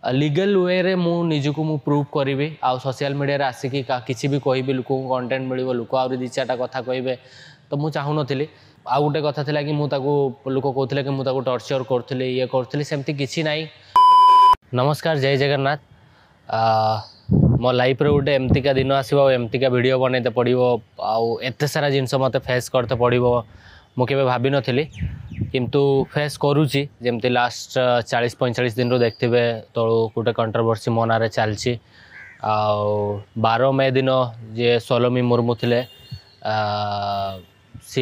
Legal way रे मु निजको मु प्रूव करी आ सोशल मीडिया आसिकी किसी भी कहि लोक कंटेंट मिल लोक आ दी चार्टा कथा कहे तो मुझे चाहूँ नी आ गोटे कथा था कि मुझे लोक कहते कि मुझे टर्चर करी ये करी सेमती किसी ना। नमस्कार, जय जगन्नाथ। मो लाइफ रे गोटे एमतीका दिन आसो एमतीका वीडियो बनते पड़ो आते सारा जिनस मत फेस करते पड़ो मुझे भाभी नी किंतु फेस करुच्ची जमती लास्ट 40-45 दिन देखते तलू गोटे कंट्रोवर्सी मो ना चलती 12 मे दिन जे सोलोमी मुर्मू थे सी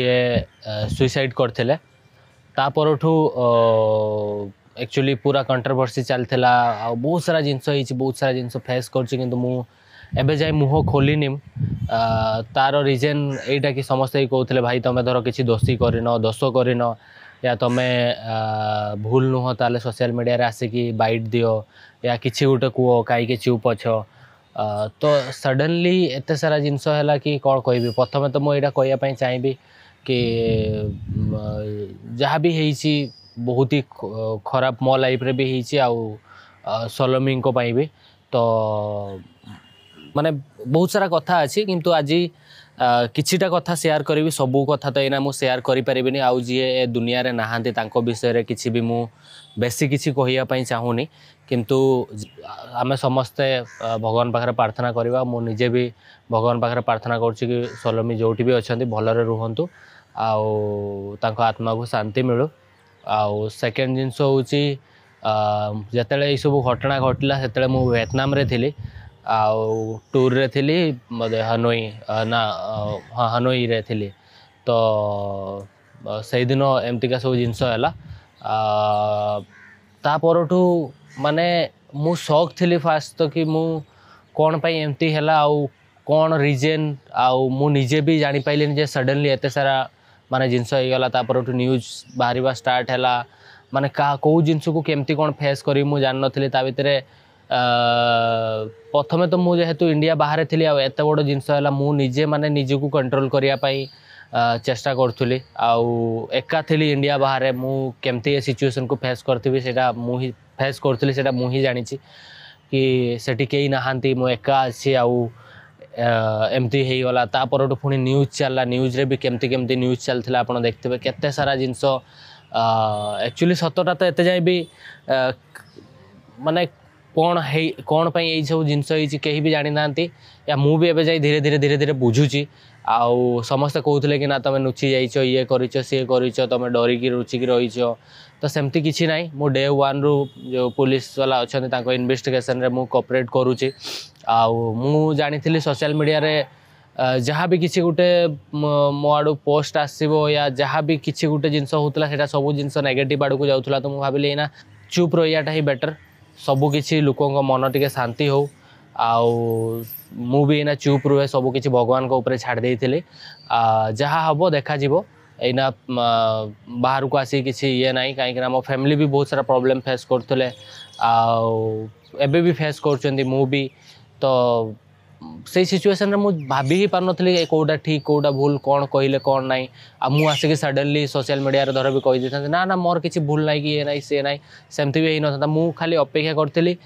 सुइसाइड करते तापरठू एक्चुअली पूरा कंट्रोवर्सी चलता बहुत सारा जिनस बहुत सारा जिनस फेस कर जाए मुह खोलनी तार रीजन यहीटा कि समस्ते कहते भाई तुम धर किसी दोषी करन दोष करन या तुम्हें भूल नुह ताले सोशल मीडिया आसिकी बाइट दियो या किसी गोटे कह कहीं चुप अछ तो सडनली एत सारा जिनस है कि कौन कह प्रथम तो मुझे कहवाई चाहिए कि जहाँ भी है बहुत ही खराब मो लाइफ रे भी है सोलोमी भी तो माने बहुत सारा कथा अच्छी किंतु आज किछिटा कथा शेयर करी सबू कथा तो यहाँ मुझे शेयर करें आउ जी ए दुनिया रे नहांती तांको विषय रे किछि भी मु बेसी किछि कहिया चाहूनी किंतु आमे समस्ते भगवान पाखरे प्रार्थना करवा मु निजे भी भगवान पाखरे प्रार्थना करुच्ची कि सोलोमी जोटी भी अच्छा भलरे रुहंतु आउ तांको आत्मा को शांति मिलू आउ सेकेंड जिनस हूँ जिते सब घटना घटला से मु वियतनाम रे थिली आउ टूर रे थिली हनोई ना हाँ हनोई रे थिली तो से दिन एमतीका सब जिनस है तापरठू माने मु शौक थी फास्ट तो कि मु कौन पाई एमती है आउ कौन रीजन आउ मु निजे भी जानी पाइलिनी जे सडनली एते सारा माने जिनस होगला तापरठू न्यूज बाहर स्टार्ट है माने कौ जिनस को केमती कौन फेस करी मु जान नथिली ता भितरे प्रथमे तो मुझे जेहेतु इंडिया बाहर थी एत बड़ जिनस है मु निजे माने निजको कंट्रोल करने चेष्टा करूली आउ एका थी इंडिया बाहर मु केमती ए सिचुएशन को फेस करथि सेटा मु ही फेस करूली सेटा मु ही जानी कि सेठी कई नहांती मु एका अच्छी आउ एमती हो गला तापर पुणी न्यूज चलला न्यूज रे भी केमती केमती न्यूज चलता आप देखते केते सारा जिनस एक्चुअली सतटा तो एते जाए भी माने कौन पाई यही सब जिनस कहीं भी जानी ना या मु भी एबे जाई धीरे धीरे धीरे धीरे बुझुची आउ समस्ते कहते कि ना तुम नुची जाइच ये करिच सी करिच तुम डरिकी रुचिकी रहीच तो सेमती किसी ना मु डे 1 रु जो पुलिस वाला अच्छा इन्वेस्टिगेशन रे मु कोऑपरेट करुच्ची आउ मु जानी सोशल मीडिया रे जहाँ भी किसी गोटे मो आड़ू पोस्ट आसो या जहाँ भी किसी गोटे जिनस होता है सब जिनस नेगेटिव आड़ को जाऊला तो मुझे भाविली ना चुप रहीटा ही बेटर सबू किसी लोकों मन टे शांति हो आउ मु भी एना चुप रुहे सब किसी भगवान को ऊपर छाड़ देइथिले जहाँ हम देखा एना बाहर को आसी किसी ये ना कहीं मो फैमिली भी बहुत सारा प्रॉब्लम फेस करते एबे भी फेस कर मु भी तो से सिचुएशन मु भाभी ही पार नी कौटा ठीक कौटा भूल कौन कहले कौन ना आ मु आसिक सडनली सोशल मीडिया रे धर भी कही देता ना मोर किसी भूल ना कि ये ना सी ना सेमती भी होता मु खाली अपेक्षा करी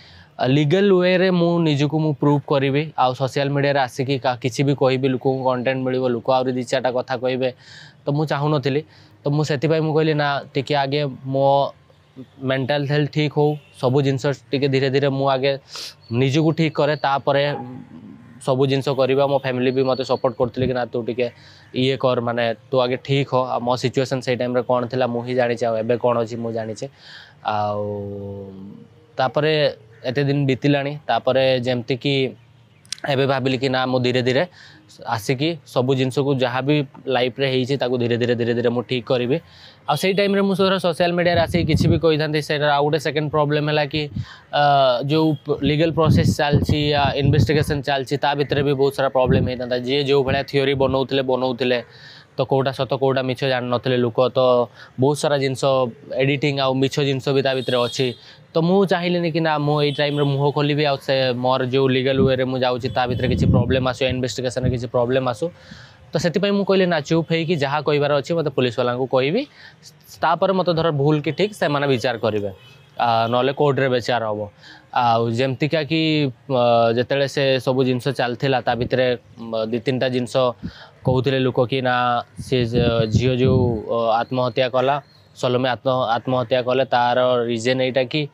लीगल वे रे मु निजको मु प्रूव करी आ सोशल मीडिया आसिकी किसी भी कहि लोक कंटेंट मिल लोक आ दी चार्टा कथा कहे तो मुझे चाहूँ नी तो मुझे कहली ना टी आगे मो मेंटल हेल्थ ठीक हो सब जिनस टी धीरे धीरे मु आगे निजको ठीक करे तापरे सबू जिनस करवा मो फैमिली भी मत सपोर्ट करते कि ना तू टे ये कर माने तू आगे ठीक हो मो सिचुएशन से टाइम कौन थी मुझे जानी एबे कौन अच्छी मुझे जानी तापरे एते दिन बीतलानी तापरे जेमती कि एबे भाविली कि ना मु धीरे धीरे आसिकी सबू जिनस को जहाँ भी लाइफ रे होइछि ताको धीरे धीरे धीरे धीरे मु ठीक करी आ से टाइम मुझे सोशल मीडिया आसिक किसी भी कही था से आउ गोटे सेकेंड प्रॉब्लम है कि जो लीगल प्रोसेस चलती या इन्वेस्टिगेशन चलती ता भितर भी बहुत सारा प्रॉब्लम होता जी जो भाया थियोरी बनाऊले तो कौटा सत कौटा मिछ जान नथिले लोक तो बहुत सारा जिनस एडिटिंग आउ मिछ जिनस भी ता भितर अच्छी तो मुझे चाहिए कि ना मु टाइम मुह खोलि आ मोर जो लीगल वे रे मुझे ता भितर किसी प्रॉब्लम आसो इन्वेस्टिगेशन किसी प्रॉब्लम आसो तो से मुझे कहली ना चुप है जहाँ कहार अच्छे मत पुलिस वाला को कहबी तापर मत धर भूल कि ठीक से माने विचार करेंगे नले कोर्टे बेचार हम आमतिका कि जिते से सब जिनस चलता ता भितर 2-3टा जिनस कहते लोक कि ना सी झील जो आत्महत्या कला सलोमे आत्महत्या कले तार रिजन यहाँ कि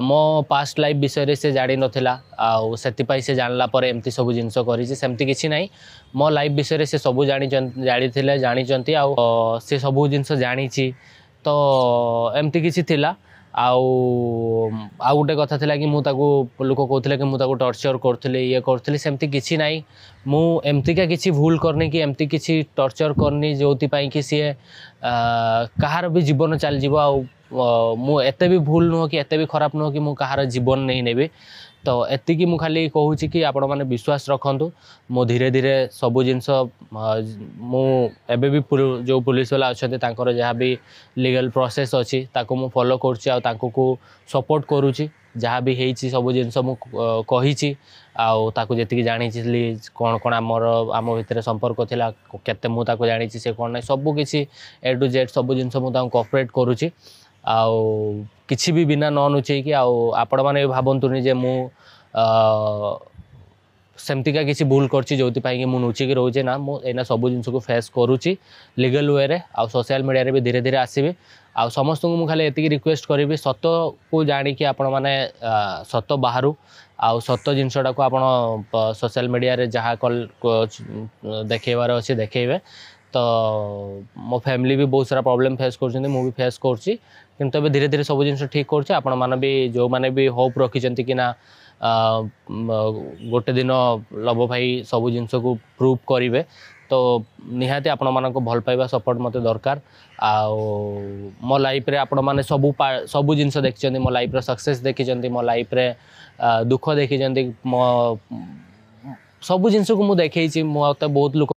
मो पास्ट लाइफ विषय से जानी नाला आपाई से जानला एमती सब जिनस करमती किसी ना मो लाइफ विषय से सब जानी जानी से सब जिनस जानी तो एमती किसी थिला आउ गोटे कथा थिला कि मुझे लोक कहते कि मुझे टर्चर करी ये करी सेमती किसी ना मुमतिका किसी भूल करनी कि एमती किसी टर्चर करनी जो कि सी कहार भी जीवन चल जाव एते भी भूल नुह कि एते भी खराब नुह कि मु कहार जीवन नहीं नेबी तो एतिकी मु खाली कहूँ कि आपण मैंने विश्वास रखु मो धीरे धीरे सब जिनस मुझे भी जो पुलिस वाला अच्छा जहाँ भी लीगल प्रोसेस अच्छी ताको मु फॉलो करूँ सपोर्ट करुँची जहाँ भी होती सब जिनस मुझी जी जानी कौन कौन आम भितर संपर्क थिला केते मु ताको जानी से कौन ना सब किसी A to Z सब जिनस मुझे कोऑपरेट करुँची किसी भी बिना न नुचेकी आपण मैंने भावतुनि जे मु सेमतिका किसी भूल करछि जोथिपाई मु नुचिकी रोचे ना मुझे सब जिनस को फेस करुँची लीगल वे रे आ सोशल मीडिया रे भी धीरे धीरे आसबि आ समस्त को मुझे खाली एतिकी रिक्वेस्ट करी सत को जानिकी आपण मैंने सत बाहर आउ सत जिनसटा को आपण सोशल मीडिया रे जहाँ कल देखेबार अच्छे देखेबे तो मो फैमिली भी बहुत सारा प्रॉब्लम फेस कर भी फेस करुँची किंतु अबे धीरे धीरे सब जिनस ठीक कर आपण मैंने भी जो मैंने भी होप रखिंट कि ना गोटे दिन लव भाई सब जिनस को प्रूव करेंगे तो निहाती आपण मानक भल पाइबा सपोर्ट मते दरकार मो लाइफ रे आपण माने सब जिनस देखिं मो लाइफ रे सक्सेस देखिं मो लाइफ रे दुख देखिं मो सब जिनस को मुझे देखी मत बहुत लोग